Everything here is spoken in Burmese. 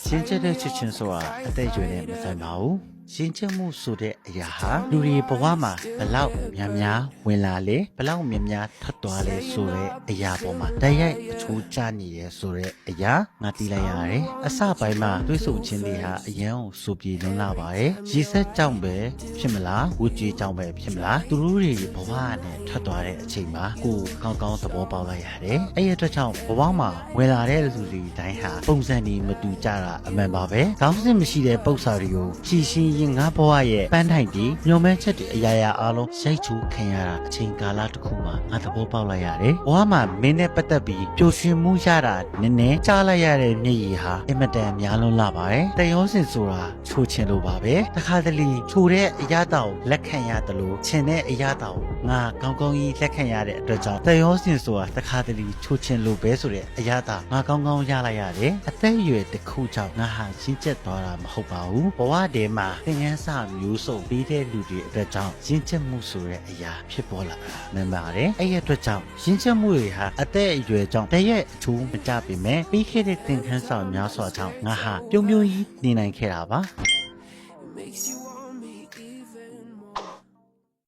ရှင်ကျက်တဲ့ချစ်ချင်းဆိုတာအသက်အရွယ်နဲ့မဆိုင်ပါဘူးရှင်ကျက်မှုဆိုတဲ့အရာဟာလူတွေဘဝမှာဘလောက်များများဝင်လာလေဘလောက်များများထွက်သွားလေဆိုတဲ့အရာပေါ်မှာတိုက်ရိုက်အချိုးကျနေတယ်ဆိုတဲ့အရာငါသိလိုက်ရတယ်အစပိုင်းမှာတွေးဆုံခြင်းတွေဟာအရန်ကိုစိုးပြေလွန်းလာပါတယ်ရေဆက်ကြောင့်ပဲဖြစ်မလားဝူကြွေးကြောင့်ပဲဖြစ်မလားသူတို့တွေဘဝနဲ့ထွက်သွားတဲ့အချိန်မှာကိုယ်ကောင်းကောင်းသဘောပေါက်လိုက်ရတယ်အဲ့ရတဲ့ကြောင့်ဘဝမှာဝင်လာတဲ့လူတွေတိုင်းဟာပုံစံတွေမတူကြတာအမှန်ပါပဲခေါင်းစဉ်မရှိတဲ့ပု္ပ္ပာတွေကိုဖြည့်ရှင်းရင်ငါဘဝရဲ့ပန်းထိုင်ပြီးညှော်မဲချက်တွေအရာရာအားလုံးရိုက်ချိုးခံရတာအချိန်ကာလတစ်ခုမှာငါသဘောပေါက်လိုက်ရတယ်ဘဝမှာမင်းနဲ့ပတ်သက်ပြီးပျော်ရွှင်မှုရတာနည်းနည်းကြားလိုက်ရတဲ့မျက်ရည်ဟာအင်မတန်များလွန်းလာပါတယ်တယောစင်ဆိုတာချိုးချင်လို့ပါပဲတခါတလေချိုးတဲ့အရာတောင်လက်ခံရတယ်လို့ချင်တဲ့အရာတောင်ငါကောင်းကောင်းကြီးလက်ခံရတဲ့အတွက်ကြောင့်တယောစင်ဆိုတာတခါတလေချိုးချင်လို့ပဲဆိုတဲ့အရာတောင်ငါကောင်းကောင်းရလိုက်ရတယ်အသက်အရွယ်တစ်ခုကြောင့်ငါဟာရှင်းချက်သွားတာမဟုတ်ပါဘူးဘဝတည်းမှာသင်ခန်းစာမျိုးစုံပေးတဲ့လူတွေအတွက်ကြောင့်ရှင်းချက်မှုဆိုတဲ့အရာဖြစ်ပေါ်လာတာမှန်ပါတယ်အဲ့ရအတွက်ကြောင့်ရှင်းချက်မှုတွေဟာအသက်အရွယ်ကြောင့်တရက်အထူးမကြပေမဲ့ပြီးခဲ့တဲ့သင်ခန်းစာများစွာကြောင့်ငါဟာပြုံးပြုံးကြီးနေနိုင်ခဲ့တာပါ